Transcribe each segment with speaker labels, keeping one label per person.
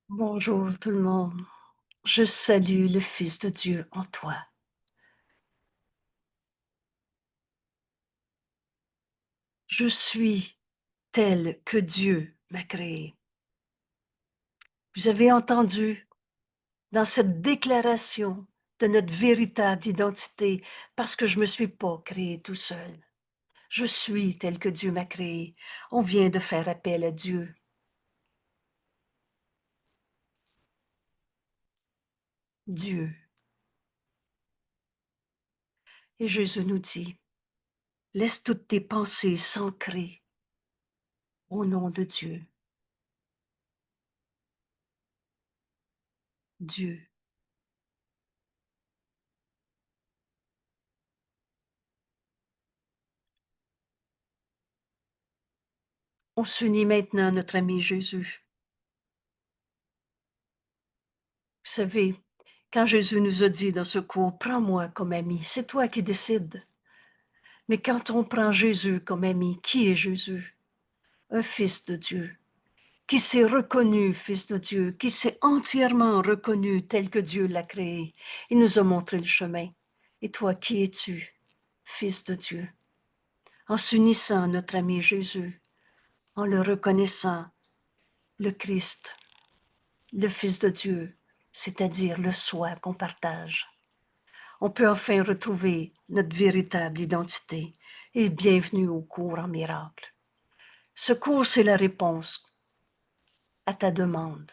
Speaker 1: Bonjour tout le monde. Je salue le Fils de Dieu en toi. Je suis tel que Dieu m'a créé. Vous avez entendu dans cette déclaration de notre véritable identité parce que je ne me suis pas créé tout seul. Je suis tel que Dieu m'a créé. On vient de faire appel à Dieu. Dieu. Et Jésus nous dit, laisse toutes tes pensées s'ancrer au nom de Dieu. Dieu. On s'unit maintenant à notre ami Jésus. Vous savez, quand Jésus nous a dit dans ce cours, prends-moi comme ami, c'est toi qui décides. Mais quand on prend Jésus comme ami, qui est Jésus? Un fils de Dieu, qui s'est reconnu fils de Dieu, qui s'est entièrement reconnu tel que Dieu l'a créé. Il nous a montré le chemin. Et toi, qui es-tu? Fils de Dieu. En s'unissant à notre ami Jésus, en le reconnaissant, le Christ, le Fils de Dieu, c'est-à-dire le soi qu'on partage. On peut enfin retrouver notre véritable identité. Et bienvenue au cours en miracle. Ce cours, c'est la réponse à ta demande.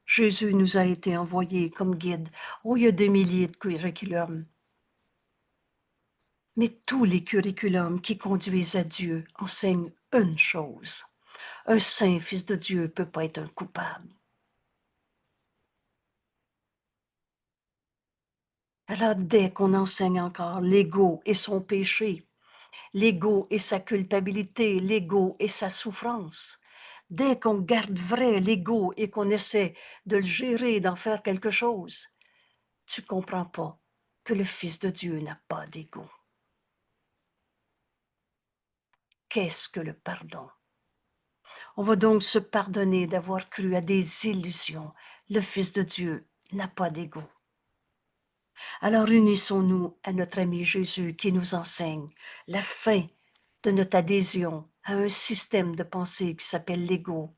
Speaker 1: Jésus nous a été envoyé comme guide. Oh, il y a des milliers de curriculums. Mais tous les curriculums qui conduisent à Dieu enseignent une chose. Un saint fils de Dieu ne peut pas être un coupable. Alors, dès qu'on enseigne encore l'ego et son péché, l'ego et sa culpabilité, l'ego et sa souffrance, dès qu'on garde vrai l'ego et qu'on essaie de le gérer, d'en faire quelque chose, tu ne comprends pas que le Fils de Dieu n'a pas d'ego. Qu'est-ce que le pardon? On va donc se pardonner d'avoir cru à des illusions. Le Fils de Dieu n'a pas d'ego. Alors unissons-nous à notre ami Jésus qui nous enseigne la fin de notre adhésion à un système de pensée qui s'appelle l'ego,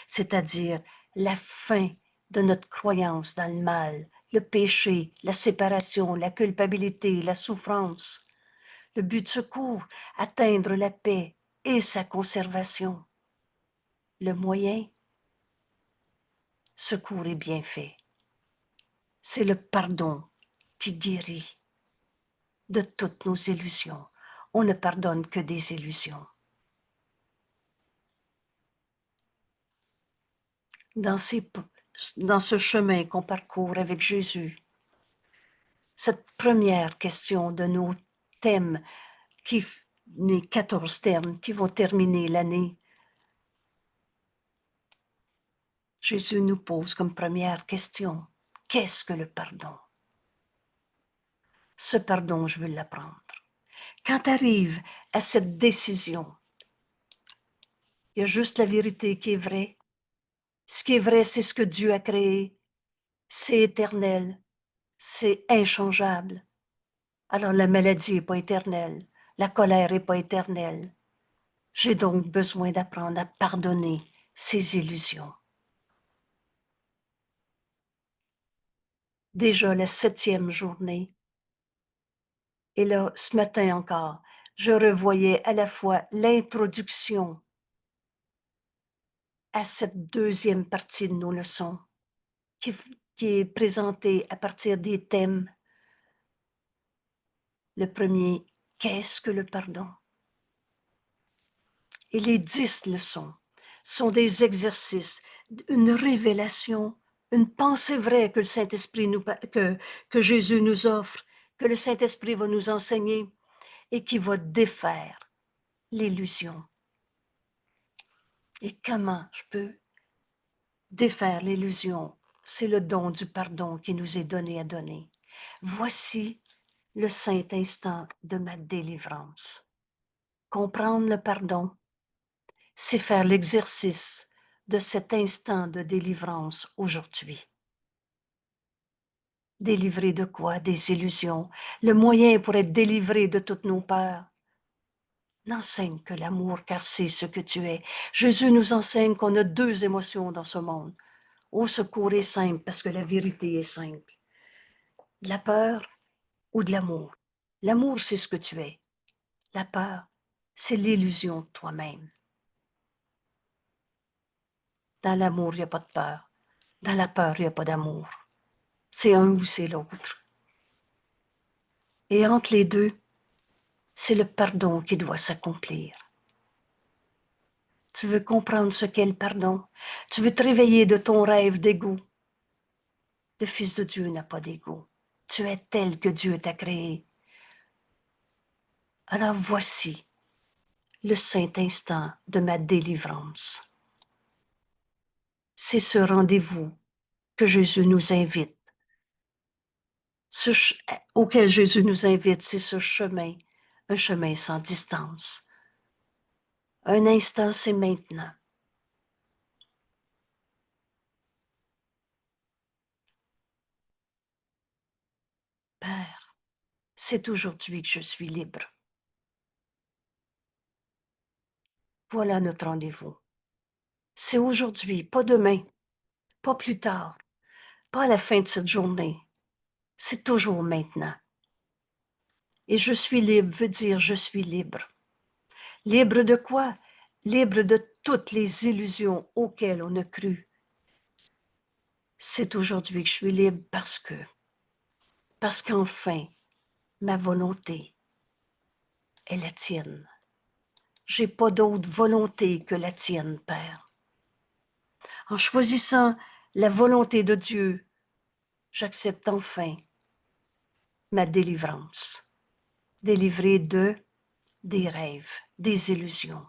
Speaker 1: c'est-à-dire la fin de notre croyance dans le mal, le péché, la séparation, la culpabilité, la souffrance. Le but de ce cours, atteindre la paix et sa conservation. Le moyen, ce cours est bien fait. C'est le pardon qui guérit de toutes nos illusions. On ne pardonne que des illusions. Dans ce chemin qu'on parcourt avec Jésus, cette première question de nos thèmes, les 14 thèmes qui vont terminer l'année, Jésus nous pose comme première question, qu'est-ce que le pardon? Ce pardon, je veux l'apprendre. Quand tu arrives à cette décision, il y a juste la vérité qui est vraie. Ce qui est vrai, c'est ce que Dieu a créé. C'est éternel. C'est inchangeable. Alors la maladie n'est pas éternelle. La colère n'est pas éternelle. J'ai donc besoin d'apprendre à pardonner ces illusions. Déjà la 7e journée. Et là, ce matin encore, je revoyais à la fois l'introduction à cette deuxième partie de nos leçons qui, qui est présentée à partir des thèmes. Le premier, qu'est-ce que le pardon? Et les 10 leçons sont des exercices, une révélation, une pensée vraie que le Saint-Esprit que Jésus nous offre, que le Saint-Esprit va nous enseigner et qui va défaire l'illusion. Et comment je peux défaire l'illusion? C'est le don du pardon qui nous est donné à donner. Voici le saint instant de ma délivrance. Comprendre le pardon, c'est faire l'exercice de cet instant de délivrance aujourd'hui. Délivré de quoi? Des illusions. Le moyen pour être délivré de toutes nos peurs. N'enseigne que l'amour, car c'est ce que tu es. Jésus nous enseigne qu'on a deux émotions dans ce monde. Au secours est simple, parce que la vérité est simple. De la peur ou de l'amour. L'amour, c'est ce que tu es. La peur, c'est l'illusion de toi-même. Dans l'amour, il n'y a pas de peur. Dans la peur, il n'y a pas d'amour. C'est un ou c'est l'autre. Et entre les deux, c'est le pardon qui doit s'accomplir. Tu veux comprendre ce qu'est le pardon? Tu veux te réveiller de ton rêve d'ego? Le Fils de Dieu n'a pas d'ego. Tu es tel que Dieu t'a créé. Alors voici le saint instant de ma délivrance. C'est ce rendez-vous que Jésus nous invite. Auquel Jésus nous invite, c'est ce chemin, un chemin sans distance. Un instant, c'est maintenant. Père, c'est aujourd'hui que je suis libre. Voilà notre rendez-vous. C'est aujourd'hui, pas demain, pas plus tard, pas à la fin de cette journée. C'est toujours maintenant. Et je suis libre veut dire je suis libre. Libre de quoi? Libre de toutes les illusions auxquelles on a cru. C'est aujourd'hui que je suis libre parce qu'enfin, ma volonté est la tienne. J'ai pas d'autre volonté que la tienne, Père. En choisissant la volonté de Dieu, j'accepte enfin ma délivrance. Délivrée des rêves, des illusions.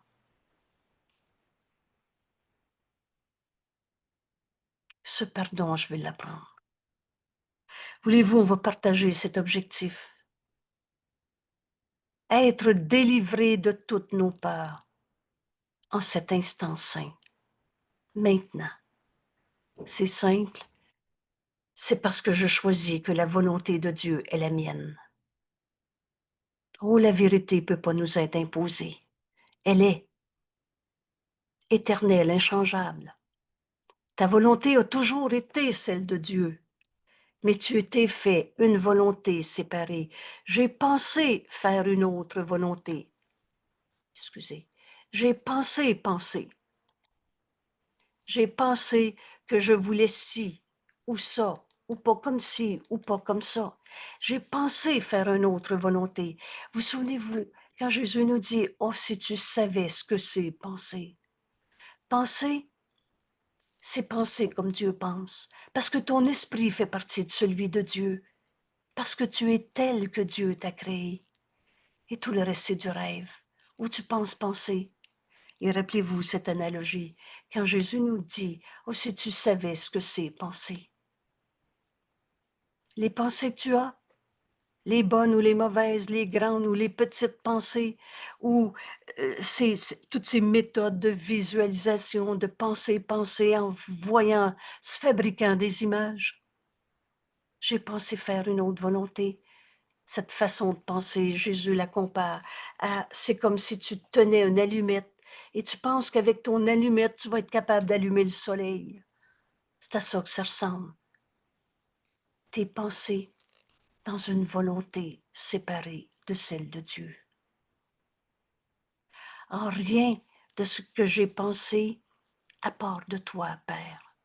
Speaker 1: Ce pardon, je vais l'apprendre. Voulez-vous, on va partager cet objectif. Être délivré de toutes nos peurs en cet instant saint. Maintenant. C'est simple. C'est parce que je choisis que la volonté de Dieu est la mienne. Oh, la vérité ne peut pas nous être imposée. Elle est éternelle, inchangeable. Ta volonté a toujours été celle de Dieu. Mais tu t'es fait une volonté séparée. J'ai pensé faire une autre volonté. Excusez. J'ai pensé. J'ai pensé que je voulais ci ou ça, ou pas comme ci ou pas comme ça. J'ai pensé faire une autre volonté. Vous souvenez-vous, quand Jésus nous dit, « Oh, si tu savais ce que c'est penser. » Penser, c'est penser comme Dieu pense, parce que ton esprit fait partie de celui de Dieu, parce que tu es tel que Dieu t'a créé. Et tout le reste, c'est du rêve, où tu penses penser. Et rappelez-vous cette analogie, quand Jésus nous dit, « Oh, si tu savais ce que c'est penser. » Les pensées que tu as, les bonnes ou les mauvaises, les grandes ou les petites pensées, ou toutes ces méthodes de visualisation, de penser en voyant, se fabriquant des images. J'ai pensé faire une autre volonté. Cette façon de penser, Jésus la compare à, c'est comme si tu tenais une allumette et tu penses qu'avec ton allumette, tu vas être capable d'allumer le soleil. C'est à ça que ça ressemble. Tes pensées dans une volonté séparée de celle de Dieu. En rien de ce que j'ai pensé à part de toi, Père.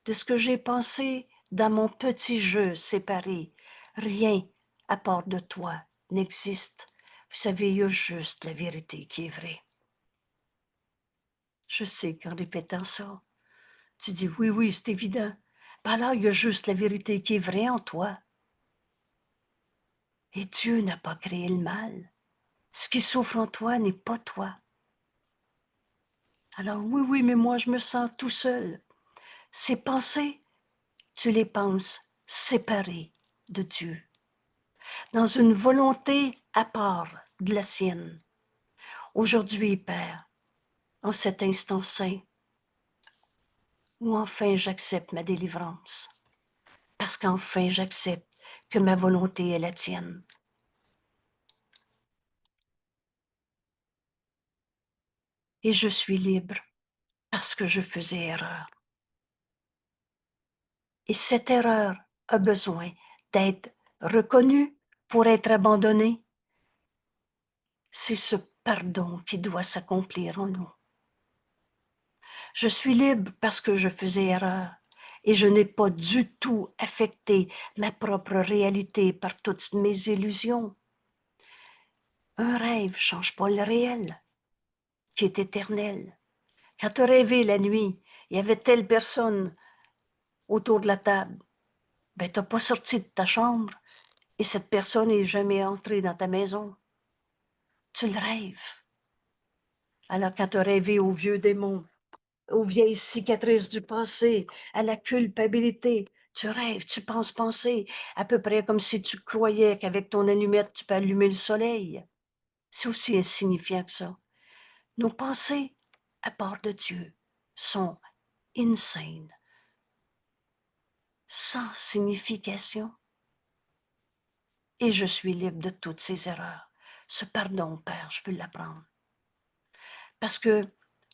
Speaker 1: De ce que j'ai pensé dans mon petit jeu séparé, rien à part de toi n'existe. Vous savez, il y a juste la vérité qui est vraie. Je sais qu'en répétant ça, tu dis oui, oui, c'est évident. Ben alors, il y a juste la vérité qui est vraie en toi. Et Dieu n'a pas créé le mal. Ce qui souffre en toi n'est pas toi. Alors oui, oui, mais moi, je me sens tout seul. Ces pensées, tu les penses séparées de Dieu, dans une volonté à part de la sienne. Aujourd'hui, Père, en cet instant saint, ou enfin j'accepte ma délivrance, parce qu'enfin j'accepte que ma volonté est la tienne. Et je suis libre parce que je faisais erreur. Et cette erreur a besoin d'être reconnue pour être abandonnée. C'est ce pardon qui doit s'accomplir en nous. Je suis libre parce que je faisais erreur et je n'ai pas du tout affecté ma propre réalité par toutes mes illusions. Un rêve change pas le réel, qui est éternel. Quand tu as rêvé la nuit, il y avait telle personne autour de la table, ben tu n'as pas sorti de ta chambre et cette personne n'est jamais entrée dans ta maison. Tu le rêves. Alors quand tu as rêvé aux vieux démons, aux vieilles cicatrices du passé, à la culpabilité, tu rêves, tu penses penser, à peu près comme si tu croyais qu'avec ton allumette, tu peux allumer le soleil. C'est aussi insignifiant que ça. Nos pensées, à part de Dieu, sont insane, sans signification. Et je suis libre de toutes ces erreurs. Ce pardon, Père, je veux l'apprendre. Parce que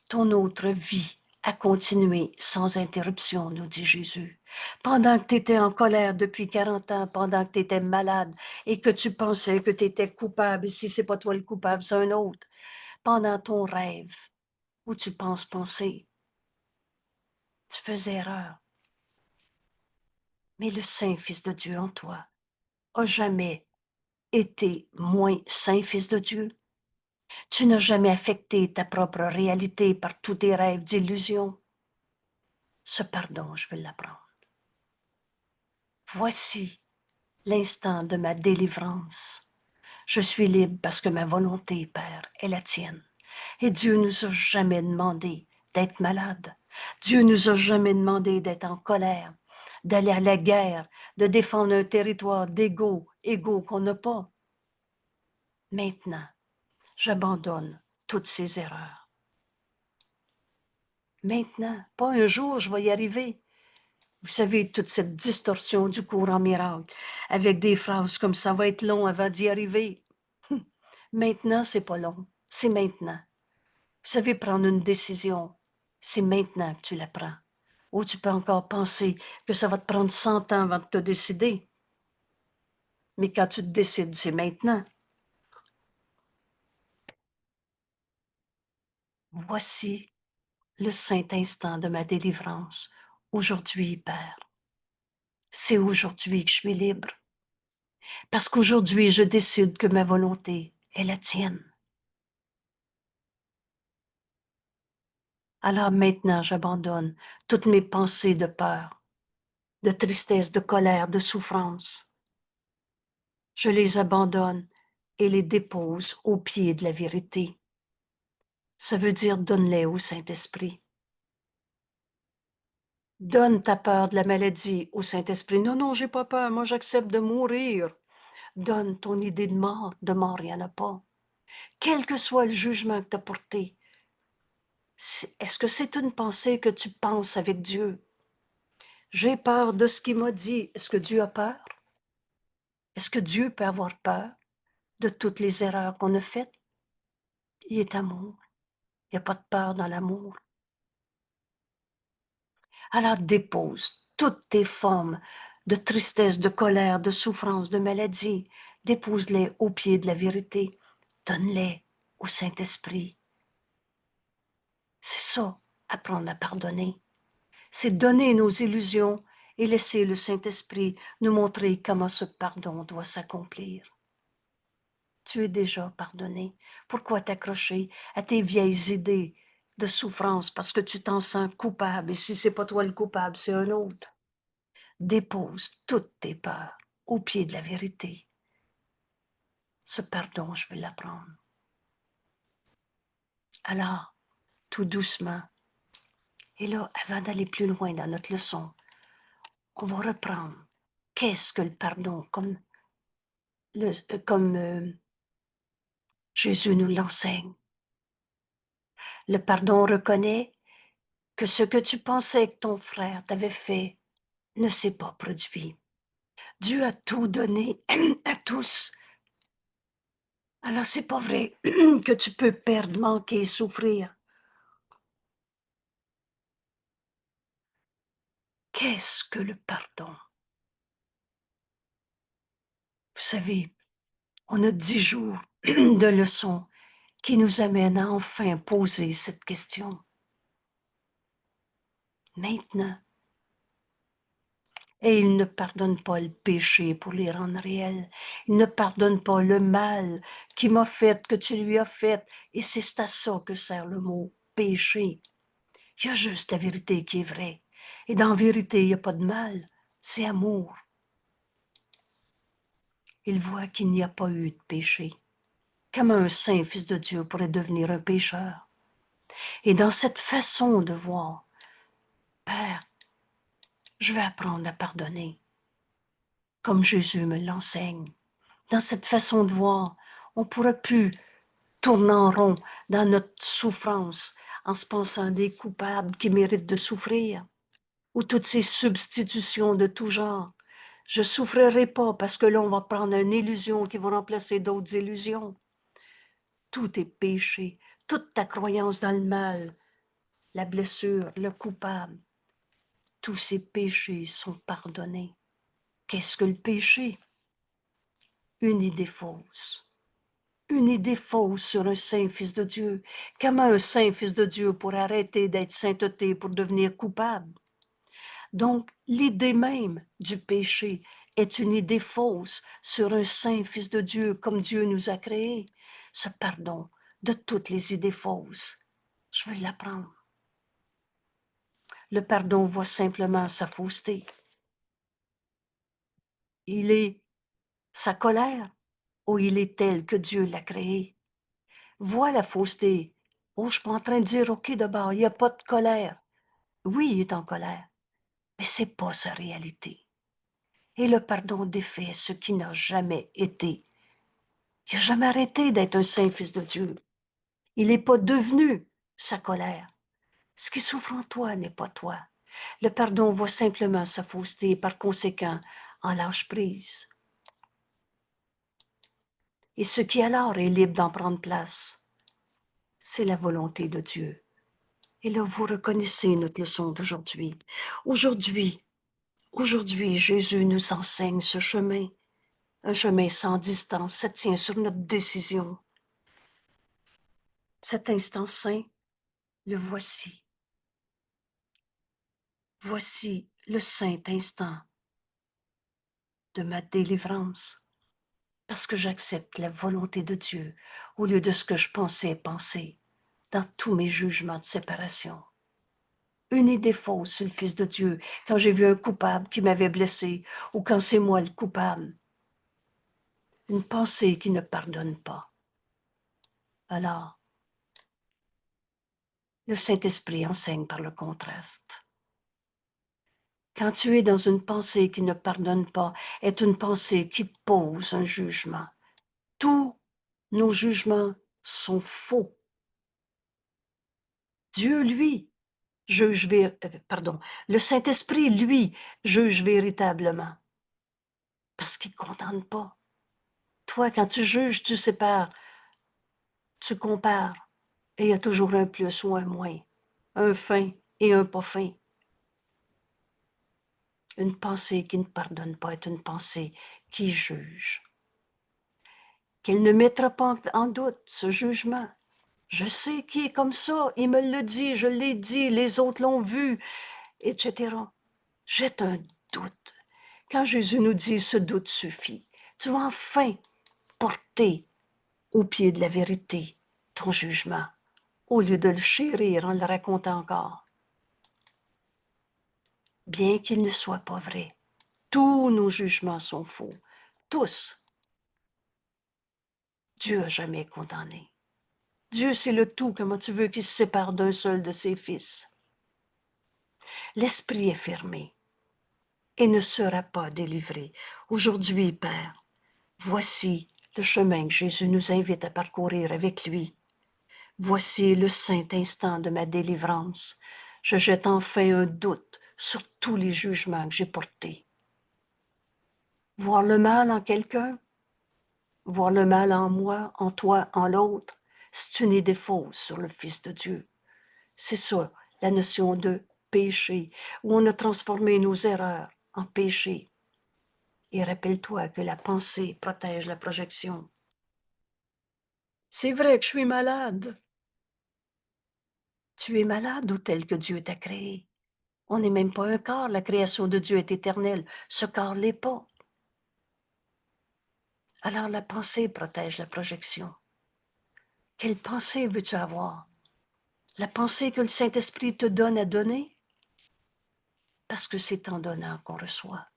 Speaker 1: ton autre vie a continué sans interruption, nous dit Jésus. Pendant que tu étais en colère depuis 40 ans, pendant que tu étais malade et que tu pensais que tu étais coupable, et si c'est pas toi le coupable, c'est un autre, pendant ton rêve où tu penses penser, tu faisais erreur. Mais le Saint Fils de Dieu en toi a jamais été moins Saint Fils de Dieu. Tu n'as jamais affecté ta propre réalité par tous tes rêves d'illusion. Ce pardon, je veux l'apprendre. Voici l'instant de ma délivrance. Je suis libre parce que ma volonté, Père, est la tienne. Et Dieu nous a jamais demandé d'être malade. Dieu nous a jamais demandé d'être en colère, d'aller à la guerre, de défendre un territoire égaux qu'on n'a pas. Maintenant, j'abandonne toutes ces erreurs. Maintenant, pas un jour, je vais y arriver. Vous savez, toute cette distorsion du courant miracle, avec des phrases comme ça va être long avant d'y arriver. Maintenant, c'est pas long, c'est maintenant. Vous savez, prendre une décision, c'est maintenant que tu la prends. Ou tu peux encore penser que ça va te prendre 100 ans avant de te décider. Mais quand tu te décides, c'est maintenant. Voici le saint instant de ma délivrance. Aujourd'hui, Père, c'est aujourd'hui que je suis libre. Parce qu'aujourd'hui, je décide que ma volonté est la tienne. Alors maintenant, j'abandonne toutes mes pensées de peur, de tristesse, de colère, de souffrance. Je les abandonne et les dépose aux pieds de la vérité. Ça veut dire donne-les au Saint-Esprit. Donne ta peur de la maladie au Saint-Esprit. Non, non, j'ai pas peur, moi j'accepte de mourir. Donne ton idée de mort, il n'y en a pas. Quel que soit le jugement que tu as porté, est-ce que c'est une pensée que tu penses avec Dieu? J'ai peur de ce qu'il m'a dit. Est-ce que Dieu a peur? Est-ce que Dieu peut avoir peur de toutes les erreurs qu'on a faites? Il est amour. Il n'y a pas de peur dans l'amour. Alors dépose toutes tes formes de tristesse, de colère, de souffrance, de maladie. Dépose-les aux pieds de la vérité. Donne-les au Saint-Esprit. C'est ça, apprendre à pardonner. C'est donner nos illusions et laisser le Saint-Esprit nous montrer comment ce pardon doit s'accomplir. Tu es déjà pardonné. Pourquoi t'accrocher à tes vieilles idées de souffrance parce que tu t'en sens coupable? Et si c'est pas toi le coupable, c'est un autre. Dépose toutes tes peurs au pied de la vérité. Ce pardon, je vais l'apprendre. Alors, tout doucement, et là, avant d'aller plus loin dans notre leçon, on va reprendre. Qu'est-ce que le pardon comme Jésus nous l'enseigne? Le pardon reconnaît que ce que tu pensais que ton frère t'avait fait ne s'est pas produit. Dieu a tout donné à tous. Alors c'est pas vrai que tu peux perdre, manquer, souffrir. Qu'est-ce que le pardon? Vous savez, on a 10 jours de leçons qui nous amènent à enfin poser cette question. Maintenant, et il ne pardonne pas le péché pour les rendre réels. Il ne pardonne pas le mal qui m'a fait, que tu lui as fait. Et c'est à ça que sert le mot péché. Il y a juste la vérité qui est vraie. Et dans la vérité, il n'y a pas de mal. C'est amour. Il voit qu'il n'y a pas eu de péché. Comment un saint fils de Dieu pourrait devenir un pécheur? Et dans cette façon de voir, Père, je vais apprendre à pardonner, comme Jésus me l'enseigne. Dans cette façon de voir, on ne pourra plus tourner en rond dans notre souffrance en se pensant des coupables qui méritent de souffrir, ou toutes ces substitutions de tout genre. Je ne souffrirai pas parce que là, on va prendre une illusion qui va remplacer d'autres illusions. Tout est péché, toute ta croyance dans le mal, la blessure, le coupable, tous ces péchés sont pardonnés. Qu'est-ce que le péché? Une idée fausse. Une idée fausse sur un saint fils de Dieu. Comment un saint fils de Dieu pourrait arrêter d'être sainteté pour devenir coupable? Donc, l'idée même du péché est une idée fausse sur un saint fils de Dieu comme Dieu nous a créés. Ce pardon de toutes les idées fausses, je veux l'apprendre. Le pardon voit simplement sa fausseté. Il est sa colère ou il est tel que Dieu l'a créé. Voit la fausseté. Oh, je suis pas en train de dire, OK, d'abord, il n'y a pas de colère. Oui, il est en colère, mais c'est pas sa réalité. Et le pardon défait ce qui n'a jamais été. Il n'a jamais arrêté d'être un saint fils de Dieu. Il n'est pas devenu sa colère. Ce qui souffre en toi n'est pas toi. Le pardon voit simplement sa fausseté et par conséquent en lâche prise. Et ce qui alors est libre d'en prendre place, c'est la volonté de Dieu. Et là, vous reconnaissez notre leçon d'aujourd'hui. Aujourd'hui, Jésus nous enseigne ce chemin, un chemin sans distance, ça tient sur notre décision. Cet instant saint, le voici. Voici le saint instant de ma délivrance, parce que j'accepte la volonté de Dieu au lieu de ce que je pensais penser dans tous mes jugements de séparation. Une idée fausse sur le Fils de Dieu quand j'ai vu un coupable qui m'avait blessé ou quand c'est moi le coupable. Une pensée qui ne pardonne pas. Alors, le Saint-Esprit enseigne par le contraste. Quand tu es dans une pensée qui ne pardonne pas, est une pensée qui pose un jugement. Tous nos jugements sont faux. Dieu, lui, le Saint-Esprit, lui, juge véritablement. Parce qu'il ne condamne pas. Toi, quand tu juges, tu sépares, tu compares, et il y a toujours un plus ou un moins, un fin et un pas fin. Une pensée qui ne pardonne pas est une pensée qui juge. Qu'elle ne mettra pas en doute ce jugement. Je sais qui est comme ça, il me le dit, je l'ai dit, les autres l'ont vu, etc. Jette un doute. Quand Jésus nous dit ce doute suffit, tu vas enfin porter au pied de la vérité ton jugement, au lieu de le chérir en le racontant encore. Bien qu'il ne soit pas vrai, tous nos jugements sont faux, tous. Dieu n'a jamais condamné. Dieu, c'est le tout. Comment tu veux qu'il se sépare d'un seul de ses fils? L'esprit est fermé et ne sera pas délivré. Aujourd'hui, Père, voici le chemin que Jésus nous invite à parcourir avec lui. Voici le saint instant de ma délivrance. Je jette enfin un doute sur tous les jugements que j'ai portés. Voir le mal en quelqu'un, voir le mal en moi, en toi, en l'autre, c'est une idée fausse sur le Fils de Dieu. C'est ça, la notion de péché, où on a transformé nos erreurs en péché. Et rappelle-toi que la pensée protège la projection. C'est vrai que je suis malade. Tu es malade ou tel que Dieu t'a créé? On n'est même pas un corps, la création de Dieu est éternelle. Ce corps l'est pas. Alors la pensée protège la projection. Quelle pensée veux-tu avoir? La pensée que le Saint-Esprit te donne à donner? Parce que c'est en donnant qu'on reçoit.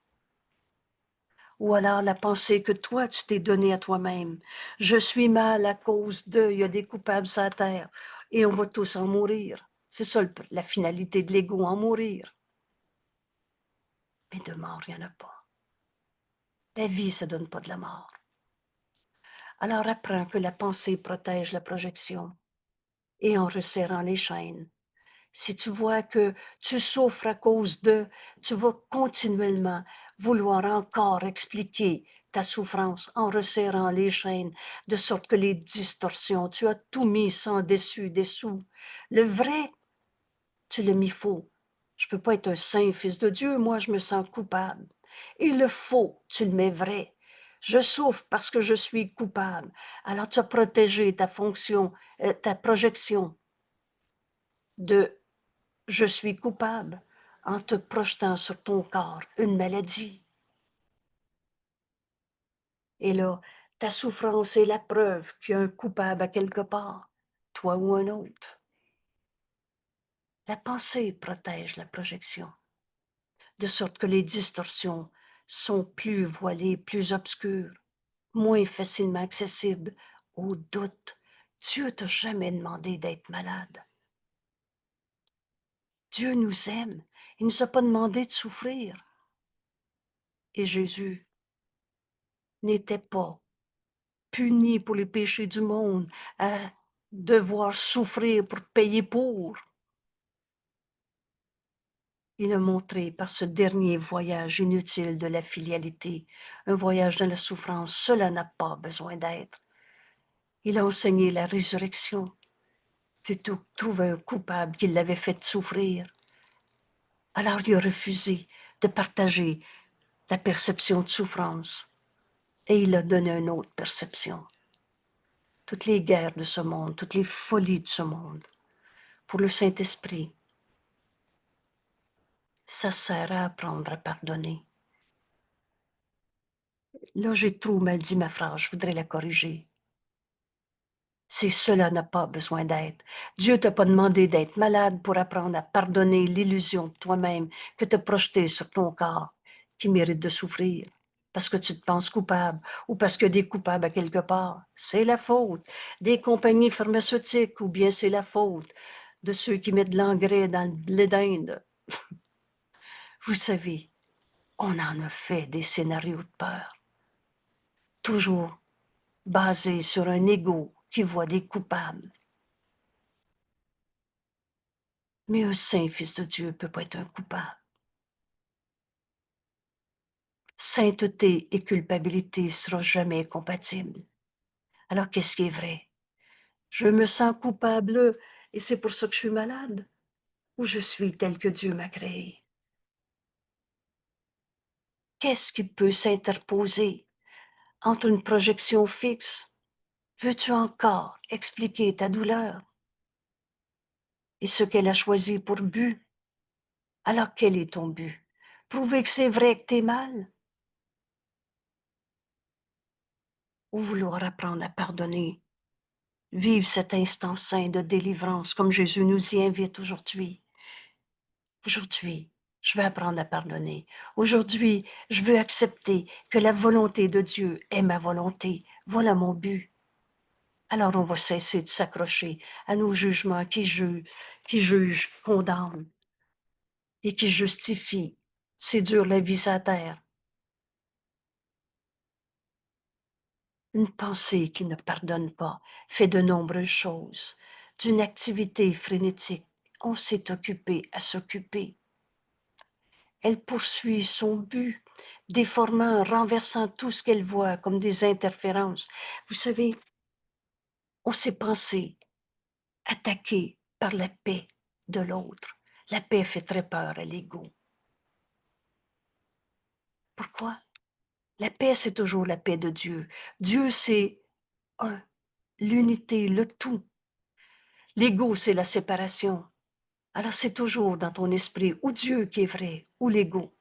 Speaker 1: Ou alors la pensée que toi, tu t'es donnée à toi-même. Je suis mal à cause d'eux, il y a des coupables sur la terre et on va tous en mourir. C'est ça la finalité de l'ego, en mourir. Mais de mort, il n'y en a pas. La vie, ça ne donne pas de la mort. Alors apprends que la pensée protège la projection et en resserrant les chaînes. Si tu vois que tu souffres à cause d'eux, tu vas continuellement vouloir encore expliquer ta souffrance en resserrant les chaînes, de sorte que les distorsions, tu as tout mis sans dessus, dessous. Le vrai, tu l'as mis faux. Je ne peux pas être un saint fils de Dieu, moi je me sens coupable. Et le faux, tu le mets vrai. Je souffre parce que je suis coupable. Alors tu as protégé ta fonction, ta projection de je suis coupable en te projetant sur ton corps une maladie. Et là, ta souffrance est la preuve qu'il y a un coupable à quelque part, toi ou un autre. La pensée protège la projection, de sorte que les distorsions sont plus voilées, plus obscures, moins facilement accessibles au doute. Dieu t'a jamais demandé d'être malade. Dieu nous aime. Il ne nous a pas demandé de souffrir. Et Jésus n'était pas puni pour les péchés du monde, à devoir souffrir pour payer pour. Il a montré par ce dernier voyage inutile de la filialité, un voyage dans la souffrance, cela n'a pas besoin d'être. Il a enseigné la résurrection, plutôt que trouver un coupable qui l'avait fait souffrir. Alors il a refusé de partager la perception de souffrance et il a donné une autre perception. Toutes les guerres de ce monde, toutes les folies de ce monde, pour le Saint-Esprit, ça sert à apprendre à pardonner. Là, j'ai trop mal dit ma phrase, je voudrais la corriger. C'est cela n'a pas besoin d'être. Dieu t'a pas demandé d'être malade pour apprendre à pardonner l'illusion de toi-même que tu as projetée sur ton corps, qui mérite de souffrir, parce que tu te penses coupable ou parce que des coupables à quelque part. C'est la faute des compagnies pharmaceutiques ou bien c'est la faute de ceux qui mettent de l'engrais dans le blé d'Inde. Vous savez, on en a fait des scénarios de peur, toujours basés sur un ego qui voit des coupables. Mais un saint fils de Dieu ne peut pas être un coupable. Sainteté et culpabilité ne seront jamais compatibles. Alors qu'est-ce qui est vrai? Je me sens coupable et c'est pour ça que je suis malade? Ou je suis tel que Dieu m'a créé? Qu'est-ce qui peut s'interposer entre une projection fixe? Veux-tu encore expliquer ta douleur et ce qu'elle a choisi pour but? Alors quel est ton but? Prouver que c'est vrai que t'es mal? Ou vouloir apprendre à pardonner? Vivre cet instant saint de délivrance comme Jésus nous y invite aujourd'hui. Aujourd'hui, je veux apprendre à pardonner. Aujourd'hui, je veux accepter que la volonté de Dieu est ma volonté. Voilà mon but. Alors on va cesser de s'accrocher à nos jugements qui jugent, condamnent et qui justifient. C'est dur la vie sur la terre. Une pensée qui ne pardonne pas fait de nombreuses choses, d'une activité frénétique on s'est occupé à s'occuper. Elle poursuit son but, déformant, renversant tout ce qu'elle voit comme des interférences. Vous savez, on s'est pensé attaqué par la paix de l'autre. La paix fait très peur à l'ego. Pourquoi? La paix, c'est toujours la paix de Dieu. Dieu, c'est un, l'unité, le tout. L'ego, c'est la séparation. Alors c'est toujours dans ton esprit ou Dieu qui est vrai, ou l'ego.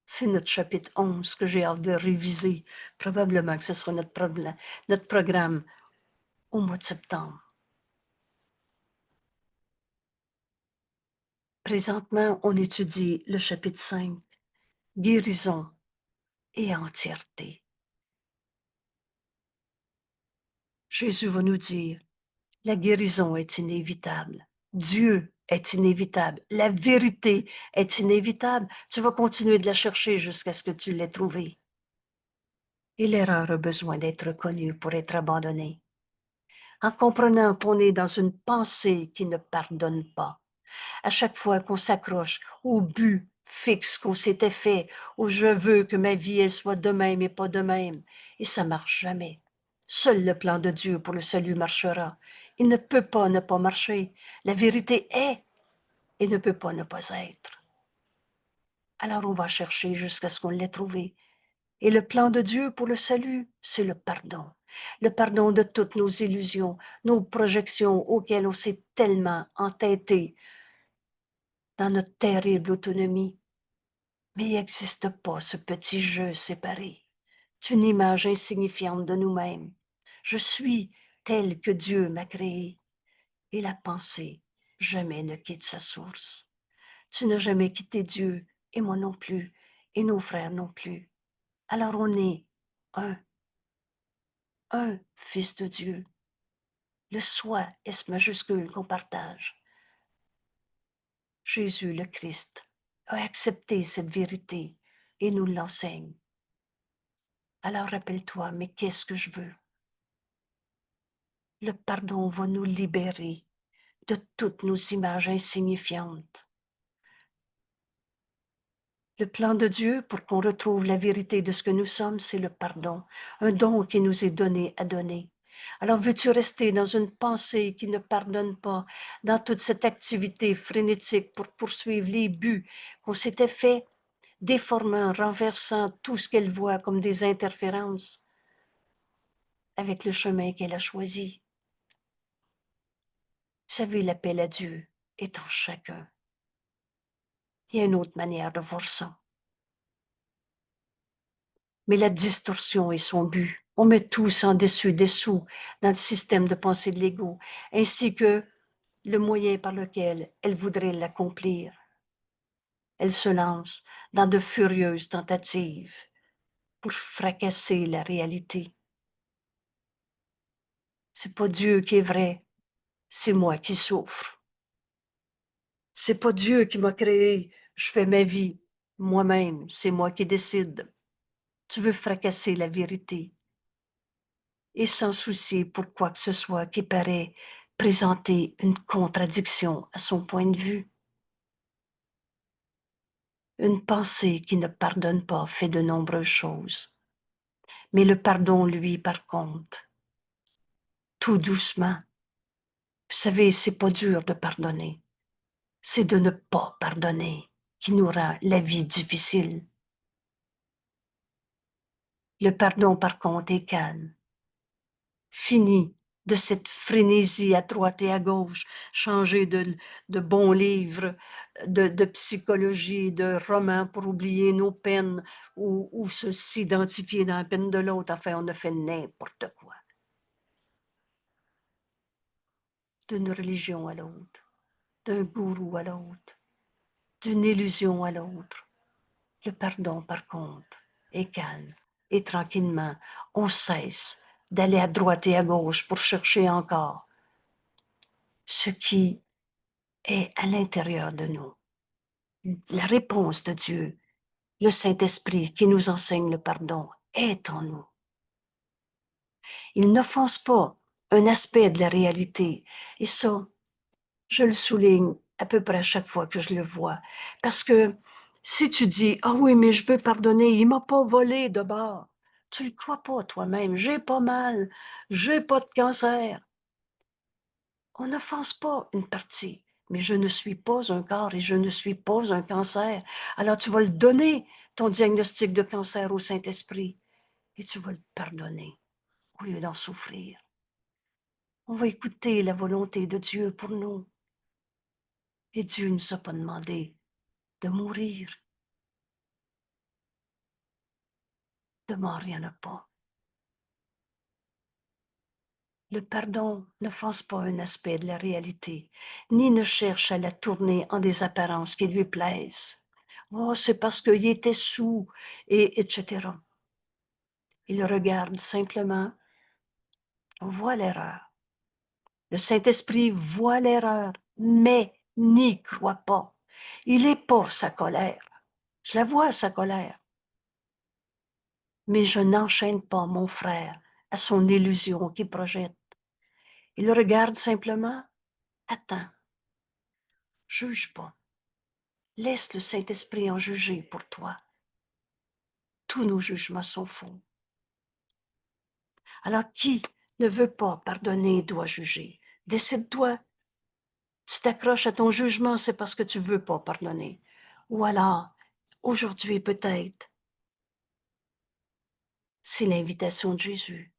Speaker 1: C'est notre chapitre 11 que j'ai hâte de réviser. Probablement que ce sera notre programme au mois de septembre. Présentement, on étudie le chapitre 5, guérison et entièreté. Jésus va nous dire, la guérison est inévitable. Dieu est inévitable. La vérité est inévitable. Tu vas continuer de la chercher jusqu'à ce que tu l'aies trouvée. Et l'erreur a besoin d'être reconnue pour être abandonnée. En comprenant qu'on est dans une pensée qui ne pardonne pas. À chaque fois qu'on s'accroche au but fixe qu'on s'était fait, où je veux que ma vie elle soit de même et pas de même, et ça marche jamais. Seul le plan de Dieu pour le salut marchera. Il ne peut pas ne pas marcher. La vérité est et ne peut pas ne pas être. Alors on va chercher jusqu'à ce qu'on l'ait trouvé. Et le plan de Dieu pour le salut, c'est le pardon. Le pardon de toutes nos illusions, nos projections auxquelles on s'est tellement entêté dans notre terrible autonomie. Mais il n'existe pas ce petit jeu séparé. C'est une image insignifiante de nous-mêmes. Je suis tel que Dieu m'a créé. Et la pensée jamais ne quitte sa source. Tu n'as jamais quitté Dieu, et moi non plus, et nos frères non plus. Alors on est un fils de Dieu. Le soi, S majuscule qu'on partage. Jésus le Christ a accepté cette vérité et nous l'enseigne. Alors rappelle-toi, mais qu'est-ce que je veux? Le pardon va nous libérer de toutes nos images insignifiantes. Le plan de Dieu pour qu'on retrouve la vérité de ce que nous sommes, c'est le pardon, un don qui nous est donné à donner. Alors veux-tu rester dans une pensée qui ne pardonne pas, dans toute cette activité frénétique pour poursuivre les buts qu'on s'était fait, déformant, renversant tout ce qu'elle voit comme des interférences avec le chemin qu'elle a choisi? Vous savez, l'appel à Dieu est en chacun. Il y a une autre manière de voir ça. Mais la distorsion est son but. On met tout en dessous dans le système de pensée de l'ego, ainsi que le moyen par lequel elle voudrait l'accomplir. Elle se lance dans de furieuses tentatives pour fracasser la réalité. C'est pas Dieu qui est vrai, c'est moi qui souffre. C'est pas Dieu qui m'a créé, je fais ma vie moi-même, c'est moi qui décide. Tu veux fracasser la vérité et sans souci pour quoi que ce soit qui paraît présenter une contradiction à son point de vue. Une pensée qui ne pardonne pas fait de nombreuses choses. Mais le pardon, lui, par contre, tout doucement. Vous savez, c'est pas dur de pardonner. C'est de ne pas pardonner qui nous rend la vie difficile. Le pardon, par contre, est calme. Fini de cette frénésie à droite et à gauche, changer de bons livres, de psychologie, de romans pour oublier nos peines ou se s'identifier dans la peine de l'autre. Enfin, on a fait n'importe quoi. D'une religion à l'autre, d'un gourou à l'autre, d'une illusion à l'autre. Le pardon, par contre, est calme et tranquillement, on cesse d'aller à droite et à gauche pour chercher encore ce qui est à l'intérieur de nous. La réponse de Dieu, le Saint-Esprit qui nous enseigne le pardon, est en nous. Il n'offense pas un aspect de la réalité. Et ça, Je le souligne à peu près à chaque fois que je le vois. Parce que si tu dis, ah oui, mais je veux pardonner, il m'a pas volé de bord. Tu le crois pas toi-même. J'ai pas mal. J'ai pas de cancer. On n'offense pas une partie. Mais je ne suis pas un corps et je ne suis pas un cancer. Alors tu vas le donner, ton diagnostic de cancer au Saint-Esprit, et tu vas le pardonner au lieu d'en souffrir. On va écouter la volonté de Dieu pour nous. Et Dieu ne nous a pas demandé de mourir. De mort, il n'y en a pas. Le pardon n'offense pas un aspect de la réalité, ni ne cherche à la tourner en des apparences qui lui plaisent. Oh, c'est parce qu'il était sous, et etc. Il regarde simplement, on voit l'erreur. Le Saint-Esprit voit l'erreur, mais n'y croit pas. Il est pour sa colère. Je la vois, sa colère. Mais je n'enchaîne pas mon frère à son illusion qui projette. Il regarde simplement, attends, juge pas. Laisse le Saint-Esprit en juger pour toi. Tous nos jugements sont faux. Alors qui ne veut pas pardonner doit juger. Décide-toi. Tu t'accroches à ton jugement, c'est parce que tu veux pas pardonner. Ou alors, aujourd'hui peut-être, c'est l'invitation de Jésus.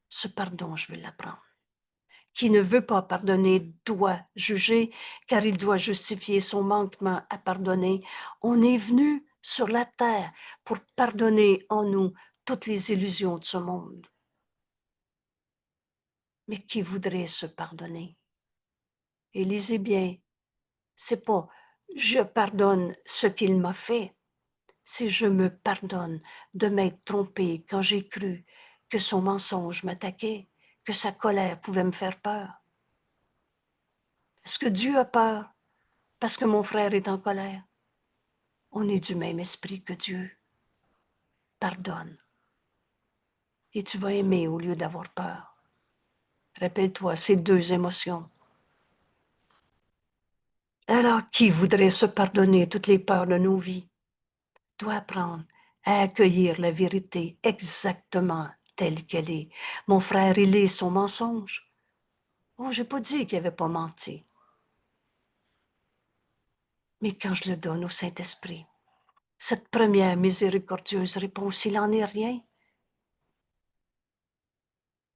Speaker 1: Ce pardon, je veux l'apprendre. Qui ne veut pas pardonner doit juger, car il doit justifier son manquement à pardonner. On est venu sur la terre pour pardonner en nous toutes les illusions de ce monde. Mais qui voudrait se pardonner? Et lisez bien, c'est pas je pardonne ce qu'il m'a fait, c'est je me pardonne de m'être trompé quand j'ai cru que son mensonge m'attaquait, que sa colère pouvait me faire peur. Est-ce que Dieu a peur parce que mon frère est en colère? On est du même esprit que Dieu. Pardonne. Et tu vas aimer au lieu d'avoir peur. Rappelle-toi ces deux émotions. Alors, qui voudrait se pardonner toutes les peurs de nos vies doit apprendre à accueillir la vérité exactement telle qu'elle est. Mon frère, il est son mensonge. Oh, j'ai pas dit qu'il n'avait pas menti. Mais quand je le donne au Saint-Esprit, cette première miséricordieuse réponse, il n'en est rien.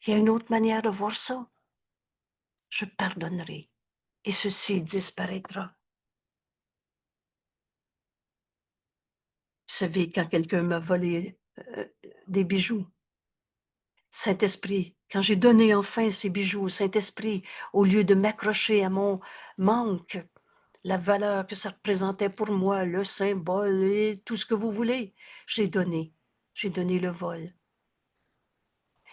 Speaker 1: Il y a une autre manière de voir ça. Je pardonnerai et ceci disparaîtra. Vous savez, quand quelqu'un m'a volé des bijoux, Saint-Esprit, quand j'ai donné enfin ces bijoux au Saint-Esprit, au lieu de m'accrocher à mon manque, la valeur que ça représentait pour moi, le symbole et tout ce que vous voulez, j'ai donné. J'ai donné le vol.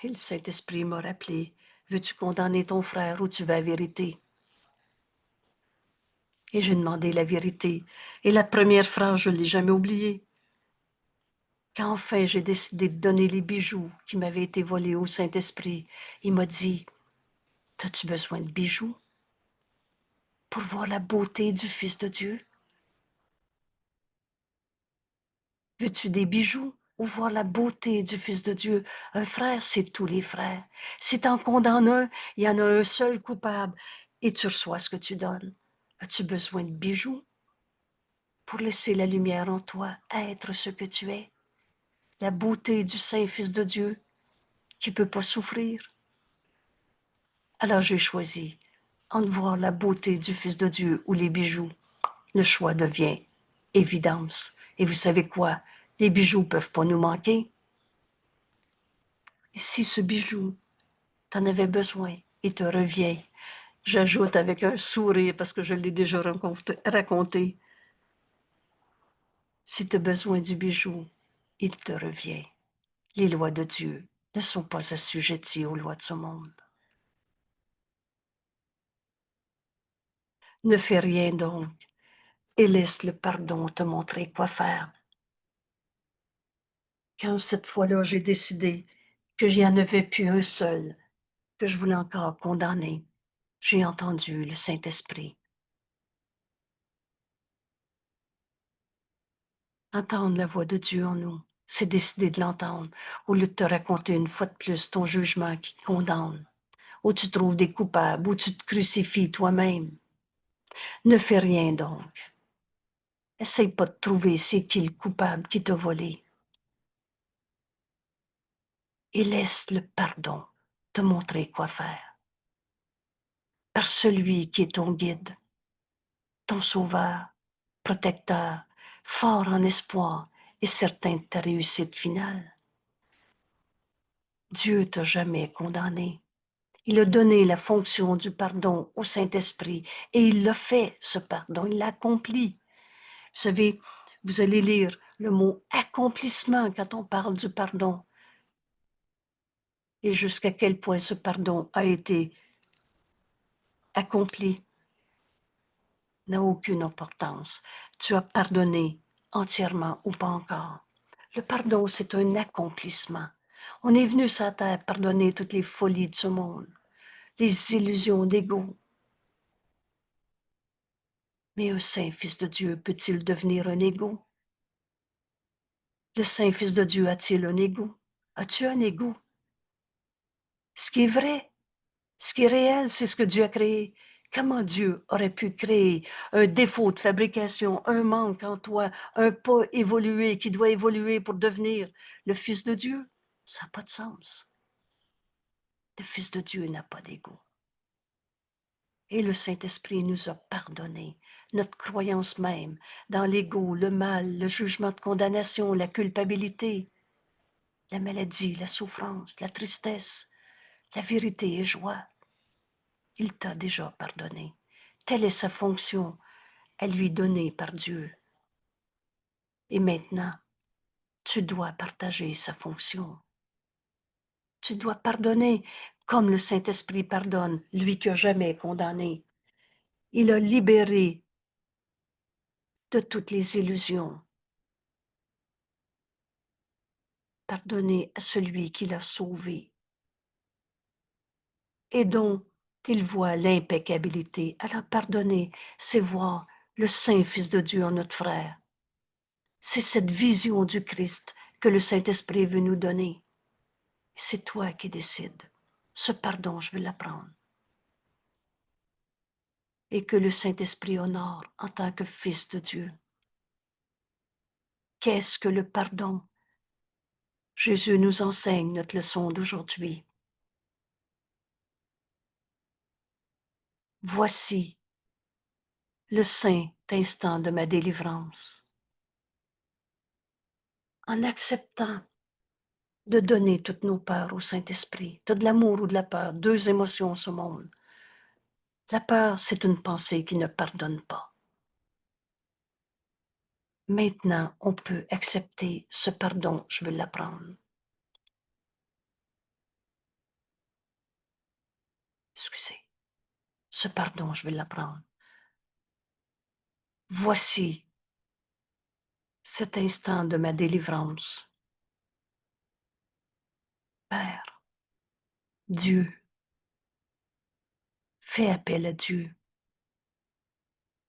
Speaker 1: Et le Saint-Esprit m'a rappelé, veux-tu condamner ton frère ou tu veux la vérité? Et j'ai demandé la vérité. Et la première phrase, je ne l'ai jamais oubliée. Quand enfin j'ai décidé de donner les bijoux qui m'avaient été volés au Saint-Esprit, il m'a dit, as-tu besoin de bijoux pour voir la beauté du Fils de Dieu? Veux-tu des bijoux ou voir la beauté du Fils de Dieu? Un frère, c'est tous les frères. Si tu en condamnes un, il y en a un seul coupable et tu reçois ce que tu donnes. As-tu besoin de bijoux pour laisser la lumière en toi être ce que tu es? La beauté du Saint-Fils de Dieu qui ne peut pas souffrir. Alors j'ai choisi entre voir la beauté du Fils de Dieu ou les bijoux. Le choix devient évidence. Et vous savez quoi? Les bijoux ne peuvent pas nous manquer. Et si ce bijou, t'en avais besoin, il te revient. J'ajoute avec un sourire parce que je l'ai déjà raconté. Si tu as besoin du bijou, il te revient. Les lois de Dieu ne sont pas assujetties aux lois de ce monde. Ne fais rien donc et laisse le pardon te montrer quoi faire. Quand cette fois-là, j'ai décidé que j'y en avais plus un seul, que je voulais encore condamner, j'ai entendu le Saint-Esprit. Entendre la voix de Dieu en nous, c'est décider de l'entendre, au lieu de te raconter une fois de plus ton jugement qui te condamne, où tu trouves des coupables, où tu te crucifies toi-même. Ne fais rien donc. Essaye pas de trouver c'est qui le coupable qui t'a volé. Et laisse le pardon te montrer quoi faire. Par celui qui est ton guide, ton sauveur, protecteur, fort en espoir et certain de ta réussite finale. Dieu t'a jamais condamné. Il a donné la fonction du pardon au Saint-Esprit et il l'a fait, ce pardon, il l'a accompli. Vous savez, vous allez lire le mot accomplissement quand on parle du pardon et jusqu'à quel point ce pardon a été accompli n'a aucune importance. Tu as pardonné entièrement ou pas encore. Le pardon, c'est un accomplissement. On est venu sur la terre pardonner toutes les folies de ce monde, les illusions d'ego. Mais un saint fils de Dieu peut-il devenir un égo? Le saint fils de Dieu a-t-il un égo? As-tu un égo? Ce qui est vrai, ce qui est réel, c'est ce que Dieu a créé. Comment Dieu aurait pu créer un défaut de fabrication, un manque en toi, un pas évolué qui doit évoluer pour devenir le Fils de Dieu? Ça n'a pas de sens. Le Fils de Dieu n'a pas d'ego. Et le Saint-Esprit nous a pardonné notre croyance même dans l'ego, le mal, le jugement de condamnation, la culpabilité, la maladie, la souffrance, la tristesse, la vérité et joie. Il t'a déjà pardonné. Telle est sa fonction à lui donnée par Dieu. Et maintenant, tu dois partager sa fonction. Tu dois pardonner comme le Saint-Esprit pardonne, lui qui n'a jamais condamné. Il a libéré de toutes les illusions. Pardonner à celui qui l'a sauvé et dont il voit l'impeccabilité. Alors pardonner, c'est voir le Saint Fils de Dieu en notre frère. C'est cette vision du Christ que le Saint-Esprit veut nous donner. C'est toi qui décides. Ce pardon, je vais l'apprendre. Et que le Saint-Esprit honore en tant que Fils de Dieu. Qu'est-ce que le pardon? Jésus nous enseigne notre leçon d'aujourd'hui. Voici le saint instant de ma délivrance. En acceptant de donner toutes nos peurs au Saint-Esprit. Tu as de l'amour ou de la peur, deux émotions en ce monde. La peur, c'est une pensée qui ne pardonne pas. Maintenant, on peut accepter ce pardon, je veux l'apprendre. Excusez. Ce pardon, je vais l'apprendre. Voici cet instant de ma délivrance. Père, Dieu, fais appel à Dieu.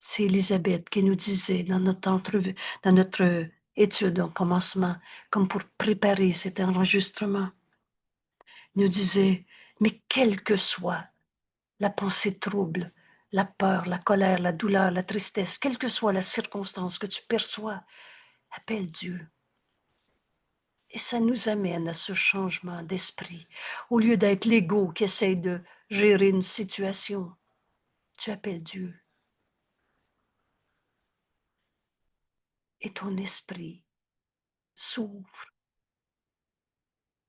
Speaker 1: C'est Élisabeth qui nous disait dans notre entrevue, dans notre étude en commencement, comme pour préparer cet enregistrement, nous disait, mais quelle que soit la pensée trouble, la peur, la colère, la douleur, la tristesse, quelle que soit la circonstance que tu perçois, appelle Dieu. Et ça nous amène à ce changement d'esprit. Au lieu d'être l'ego qui essaye de gérer une situation, tu appelles Dieu. Et ton esprit s'ouvre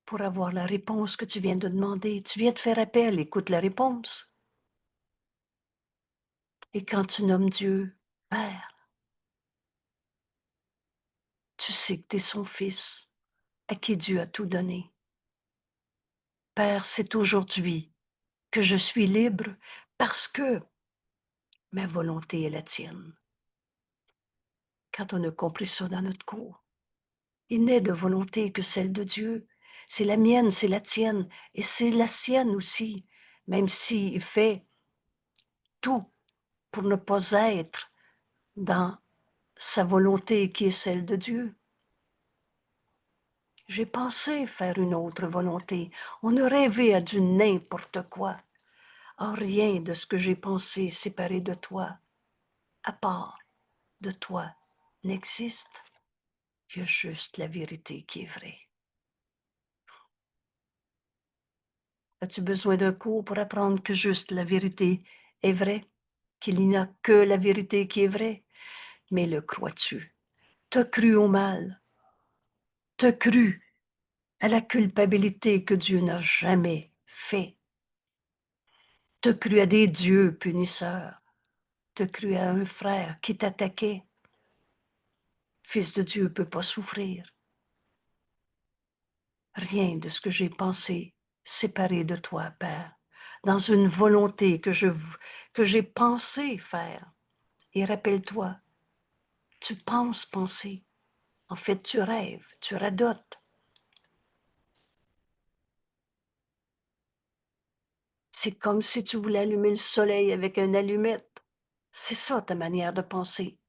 Speaker 1: pour avoir la réponse que tu viens de demander. Tu viens de faire appel, écoute la réponse. Et quand tu nommes Dieu Père, tu sais que tu es son fils, à qui Dieu a tout donné. Père, c'est aujourd'hui que je suis libre parce que ma volonté est la tienne. Quand on a compris ça dans notre cours, il n'est de volonté que celle de Dieu. C'est la mienne, c'est la tienne, et c'est la sienne aussi, même s'il fait tout pour ne pas être dans sa volonté qui est celle de Dieu. J'ai pensé faire une autre volonté. On a rêvé à du n'importe quoi. Ah, rien de ce que j'ai pensé séparé de toi, à part de toi, n'existe. Il y a juste la vérité qui est vraie. As-tu besoin d'un cours pour apprendre que juste la vérité est vraie? Qu'il n'y a que la vérité qui est vraie? Mais le crois-tu? T'as cru au mal. T'as cru à la culpabilité que Dieu n'a jamais fait. T'as cru à des dieux punisseurs. T'as cru à un frère qui t'attaquait. Fils de Dieu ne peut pas souffrir. Rien de ce que j'ai pensé séparé de toi, Père, dans une volonté que j'ai pensé faire. Et rappelle-toi, tu penses penser. En fait, tu rêves, tu radotes. C'est comme si tu voulais allumer le soleil avec une allumette. C'est ça ta manière de penser.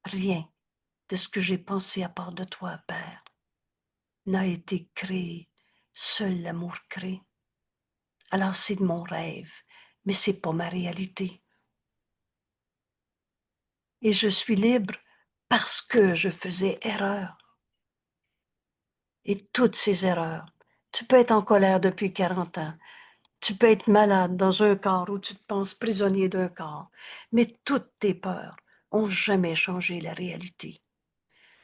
Speaker 1: Rien de ce que j'ai pensé à part de toi, Père, n'a été créé. Seul l'amour crée. Alors c'est de mon rêve, mais c'est pas ma réalité. Et je suis libre parce que je faisais erreur. Et toutes ces erreurs, tu peux être en colère depuis 40 ans, tu peux être malade dans un corps où tu te penses prisonnier d'un corps, mais toutes tes peurs ont jamais changé la réalité.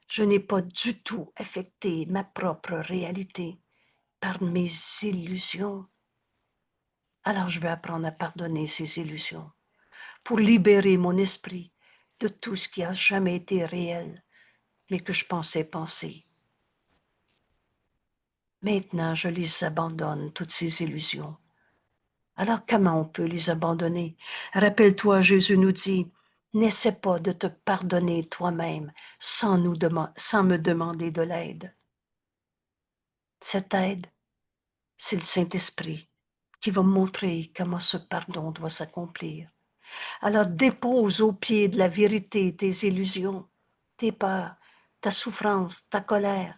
Speaker 1: Je n'ai pas du tout affecté ma propre réalité par mes illusions. Alors je vais apprendre à pardonner ces illusions pour libérer mon esprit de tout ce qui a jamais été réel, mais que je pensais penser. Maintenant, je les abandonne, toutes ces illusions. Alors comment on peut les abandonner? Rappelle-toi, Jésus nous dit, n'essaie pas de te pardonner toi-même sans me demander de l'aide. Cette aide, c'est le Saint-Esprit qui va me montrer comment ce pardon doit s'accomplir. Alors dépose au pied de la vérité tes illusions, tes peurs, ta souffrance, ta colère.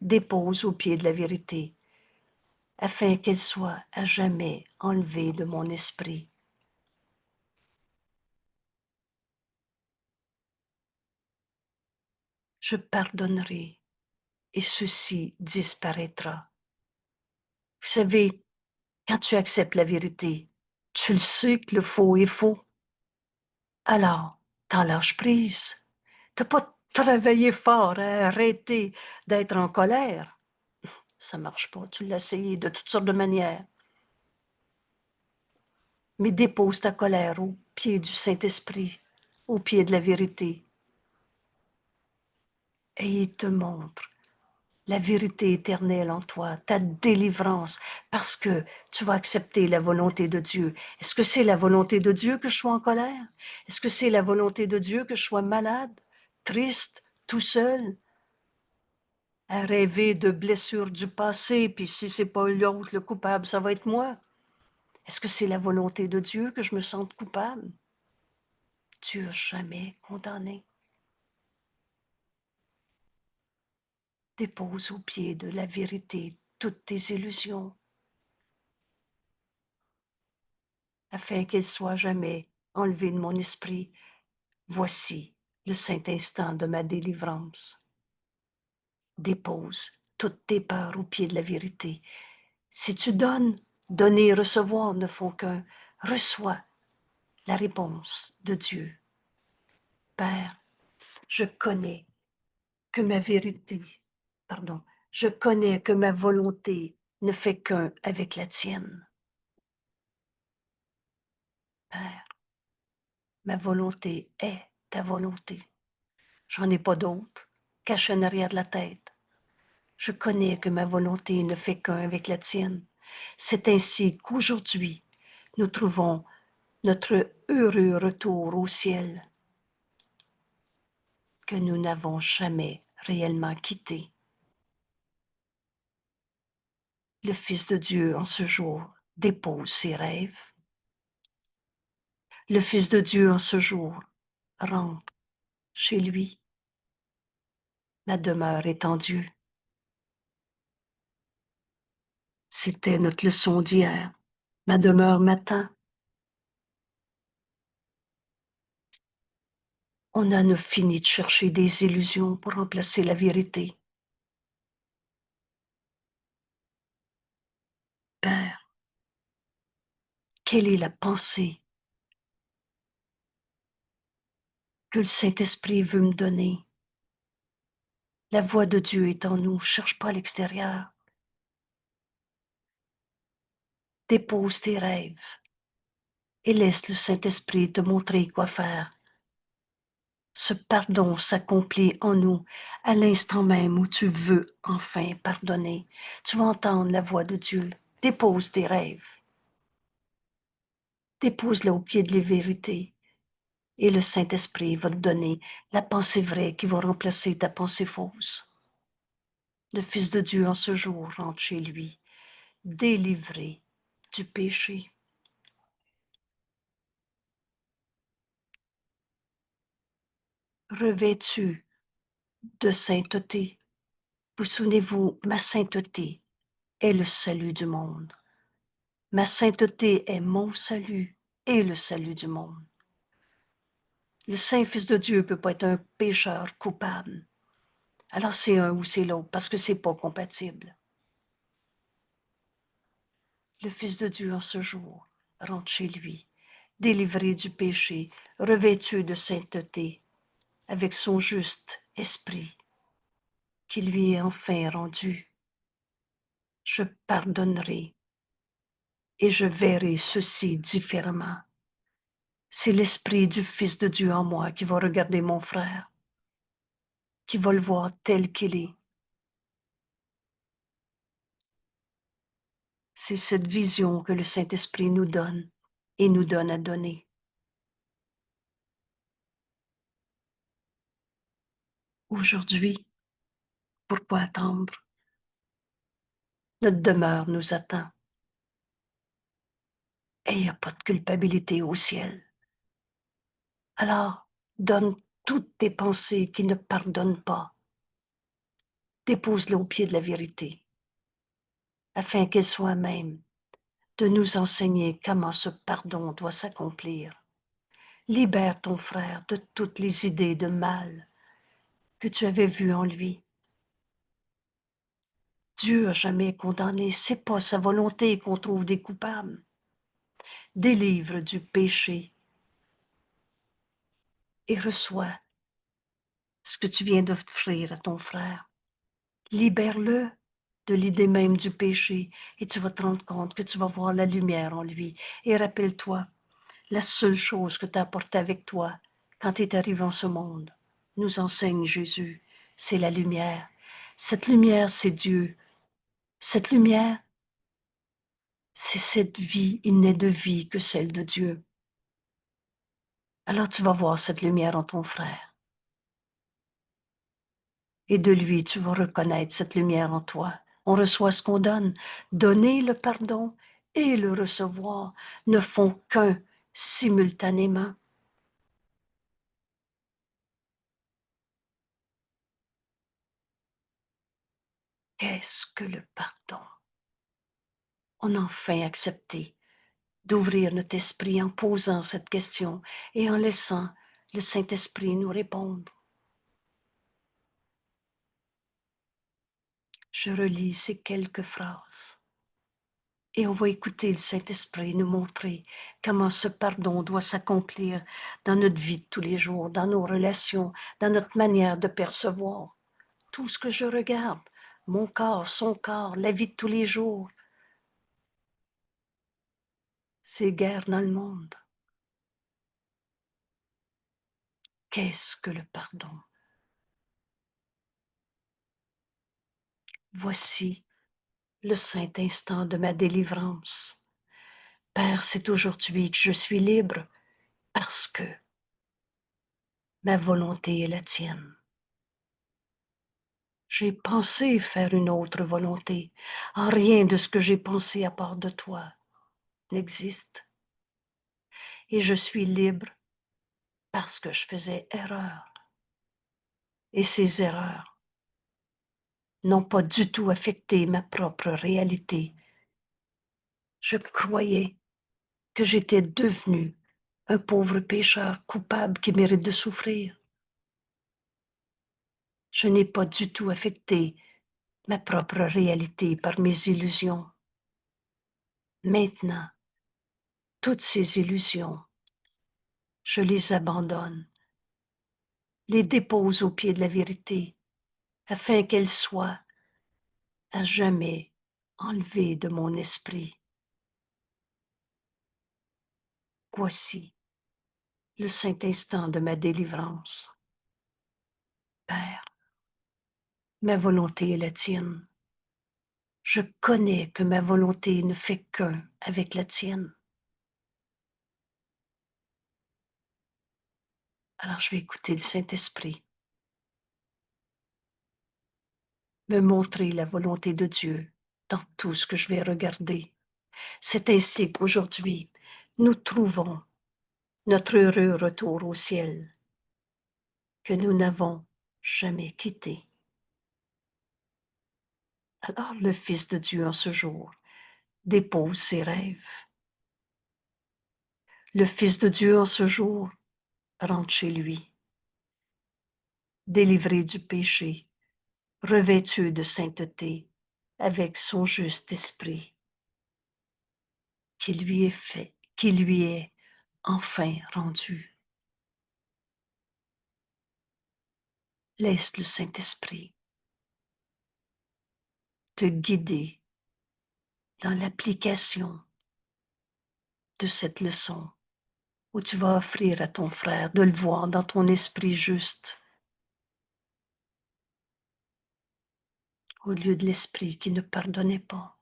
Speaker 1: Dépose au pied de la vérité, afin qu'elle soit à jamais enlevée de mon esprit. Je pardonnerai et ceci disparaîtra. Vous savez, quand tu acceptes la vérité, tu le sais que le faux est faux. Alors, t'en lâches prise. T'as pas travaillé fort à arrêter d'être en colère. Ça marche pas. Tu l'as essayé de toutes sortes de manières. Mais dépose ta colère au pied du Saint-Esprit, au pied de la vérité. Et il te montre la vérité éternelle en toi, ta délivrance, parce que tu vas accepter la volonté de Dieu. Est-ce que c'est la volonté de Dieu que je sois en colère? Est-ce que c'est la volonté de Dieu que je sois malade, triste, tout seul, à rêver de blessures du passé, puis si c'est pas l'autre, le coupable, ça va être moi? Est-ce que c'est la volonté de Dieu que je me sente coupable? Dieu n'a jamais condamné. Dépose au pied de la vérité toutes tes illusions, afin qu'elles soient jamais enlevées de mon esprit. Voici le saint instant de ma délivrance. Dépose toutes tes peurs au pied de la vérité. Si tu donnes, donner et recevoir ne font qu'un. Reçois la réponse de Dieu. Père, je connais que ma vérité, je connais que ma volonté ne fait qu'un avec la tienne. Père, ma volonté est ta volonté. J'en ai pas d'autre, cachée en arrière de la tête. Je connais que ma volonté ne fait qu'un avec la tienne. C'est ainsi qu'aujourd'hui, nous trouvons notre heureux retour au ciel que nous n'avons jamais réellement quitté. Le Fils de Dieu en ce jour dépose ses rêves. Le Fils de Dieu en ce jour rentre chez lui. Ma demeure est en Dieu. C'était notre leçon d'hier. Ma demeure m'attend. On en a fini de chercher des illusions pour remplacer la vérité. Père, quelle est la pensée que le Saint-Esprit veut me donner? La voix de Dieu est en nous, cherche pas à l'extérieur. Dépose tes rêves et laisse le Saint-Esprit te montrer quoi faire. Ce pardon s'accomplit en nous à l'instant même où tu veux enfin pardonner. Tu vas entendre la voix de Dieu. Dépose tes rêves. Dépose-les au pied de la vérité. Et le Saint-Esprit va te donner la pensée vraie qui va remplacer ta pensée fausse. Le Fils de Dieu en ce jour rentre chez lui, délivré du péché. Revêtu de sainteté. Vous souvenez-vous, ma sainteté est le salut du monde. Ma sainteté est mon salut et le salut du monde. Le Saint Fils de Dieu ne peut pas être un pécheur coupable. Alors c'est un ou c'est l'autre parce que c'est pas compatible. Le Fils de Dieu en ce jour rentre chez lui, délivré du péché, revêtu de sainteté, avec son juste esprit qui lui est enfin rendu. Je pardonnerai et je verrai ceci différemment. C'est l'esprit du Fils de Dieu en moi qui va regarder mon frère, qui va le voir tel qu'il est. C'est cette vision que le Saint-Esprit nous donne et nous donne à donner. Aujourd'hui, pourquoi attendre? Notre demeure nous attend. Et il n'y a pas de culpabilité au ciel. Alors, donne toutes tes pensées qui ne pardonnent pas. Dépose-les au pied de la vérité, afin qu'elle soit même de nous enseigner comment ce pardon doit s'accomplir. Libère ton frère de toutes les idées de mal que tu avais vues en lui. Dieu n'a jamais condamné, c'est pas sa volonté qu'on trouve des coupables. Délivre du péché et reçois ce que tu viens d'offrir à ton frère. Libère-le de l'idée même du péché et tu vas te rendre compte que tu vas voir la lumière en lui. Et rappelle-toi, la seule chose que tu as apportée avec toi quand tu es arrivé en ce monde, nous enseigne Jésus, c'est la lumière. Cette lumière, c'est Dieu. Cette lumière, c'est cette vie. Il n'est de vie que celle de Dieu. Alors tu vas voir cette lumière en ton frère. Et de lui, tu vas reconnaître cette lumière en toi. On reçoit ce qu'on donne. Donner le pardon et le recevoir ne font qu'un simultanément. Qu'est-ce que le pardon? On a enfin accepté d'ouvrir notre esprit en posant cette question et en laissant le Saint-Esprit nous répondre. Je relis ces quelques phrases. Et on va écouter le Saint-Esprit nous montrer comment ce pardon doit s'accomplir dans notre vie de tous les jours, dans nos relations, dans notre manière de percevoir. Tout ce que je regarde, mon corps, son corps, la vie de tous les jours, c'est guerre dans le monde. Qu'est-ce que le pardon? Voici le saint instant de ma délivrance. Père, c'est aujourd'hui que je suis libre parce que ma volonté est la tienne. J'ai pensé faire une autre volonté, en rien de ce que j'ai pensé à part de toi. n'existe. Et je suis libre parce que je faisais erreur. Et ces erreurs n'ont pas du tout affecté ma propre réalité. Je croyais que j'étais devenu un pauvre pécheur coupable qui mérite de souffrir. Je n'ai pas du tout affecté ma propre réalité par mes illusions. Maintenant, toutes ces illusions, je les abandonne, les dépose aux pieds de la vérité, afin qu'elles soient à jamais enlevées de mon esprit. Voici le saint instant de ma délivrance. Père, ma volonté est la tienne. Je connais que ma volonté ne fait qu'un avec la tienne. Alors je vais écouter le Saint-Esprit me montrer la volonté de Dieu dans tout ce que je vais regarder. C'est ainsi qu'aujourd'hui, nous trouvons notre heureux retour au ciel que nous n'avons jamais quitté. Alors le Fils de Dieu en ce jour dépose ses rêves. Le Fils de Dieu en ce jour rentre chez lui, délivré du péché, revêtu de sainteté, avec son juste esprit, qui lui est fait, qui lui est enfin rendu. Laisse le Saint-Esprit te guider dans l'application de cette leçon où tu vas offrir à ton frère de le voir dans ton esprit juste, au lieu de l'esprit qui ne pardonnait pas.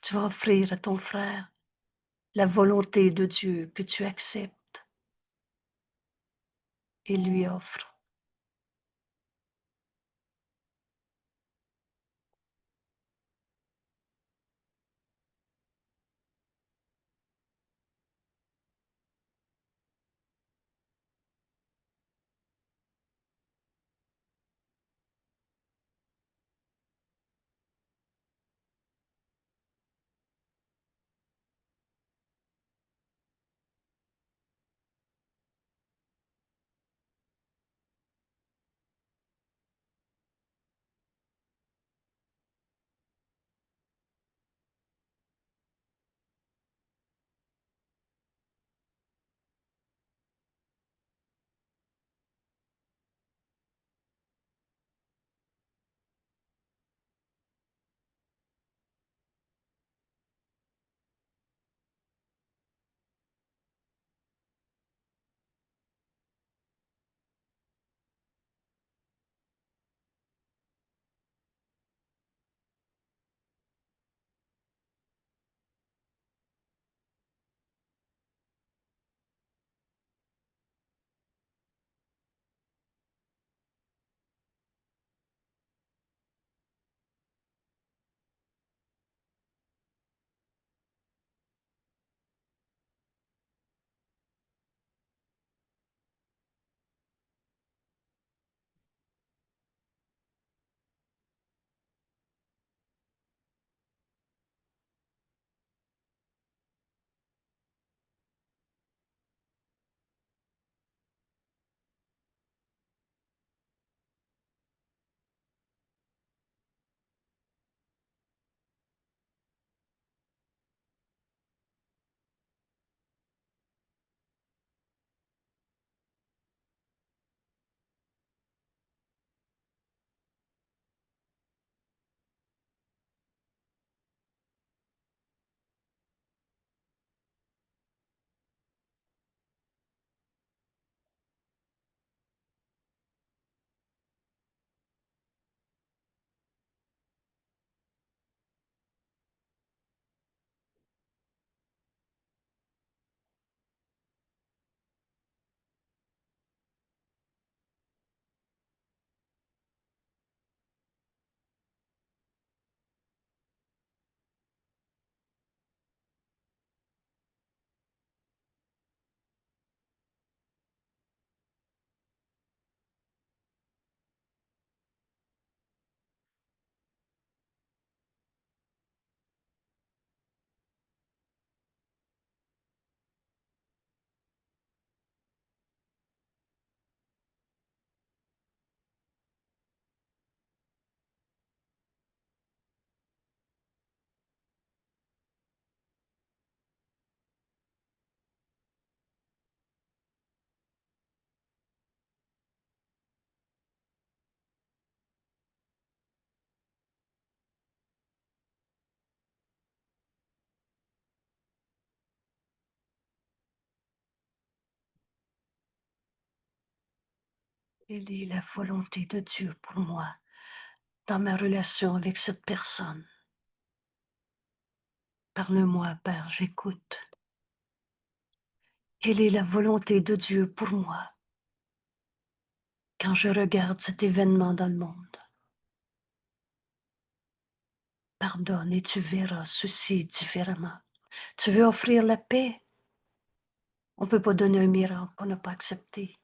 Speaker 1: Tu vas offrir à ton frère la volonté de Dieu que tu acceptes et lui offre. Quelle est la volonté de Dieu pour moi dans ma relation avec cette personne? Parle-moi, Père, j'écoute. Quelle est la volonté de Dieu pour moi quand je regarde cet événement dans le monde? Pardonne et tu verras ceci différemment. Tu veux offrir la paix? On ne peut pas donner un miracle qu'on n'a pas accepté.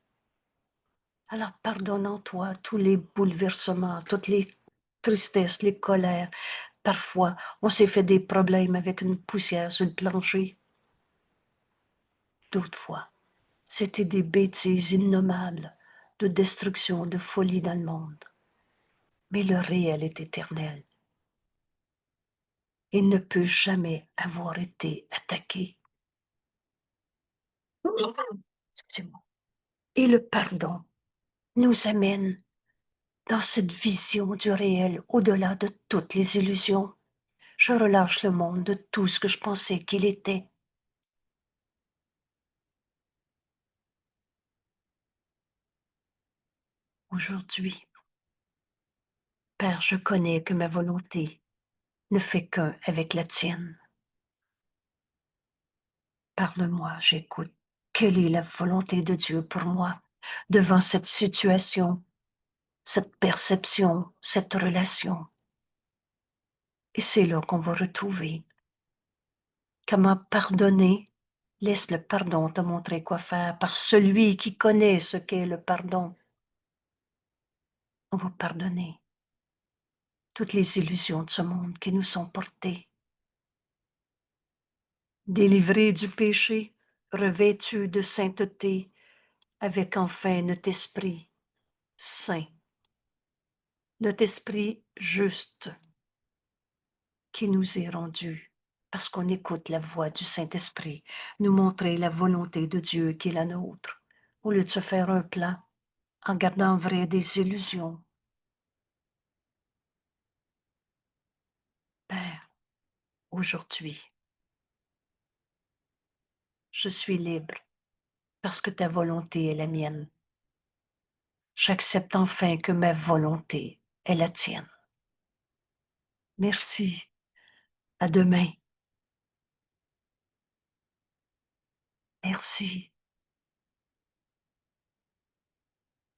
Speaker 1: Alors pardonne en toi tous les bouleversements, toutes les tristesses, les colères. Parfois, on s'est fait des problèmes avec une poussière sur le plancher. D'autres fois, c'était des bêtises innommables de destruction, de folie dans le monde. Mais le réel est éternel. Il ne peut jamais avoir été attaqué. Excusez-moi. Et le pardon nous amène dans cette vision du réel au-delà de toutes les illusions. Je relâche le monde de tout ce que je pensais qu'il était. Aujourd'hui, Père, je connais que ma volonté ne fait qu'un avec la tienne. Parle-moi, j'écoute. Quelle est la volonté de Dieu pour moi devant cette situation, cette perception, cette relation? Et c'est là qu'on va retrouver comment pardonner. Laisse le pardon te montrer quoi faire par celui qui connaît ce qu'est le pardon. On va pardonner toutes les illusions de ce monde qui nous sont portées. Délivrés du péché, revêtus de sainteté, avec enfin notre esprit saint, notre esprit juste qui nous est rendu parce qu'on écoute la voix du Saint-Esprit, nous montrer la volonté de Dieu qui est la nôtre, au lieu de se faire un plan en gardant vrai des illusions. Père, aujourd'hui, je suis libre parce que ta volonté est la mienne. J'accepte enfin que ma volonté est la tienne. Merci. À demain. Merci.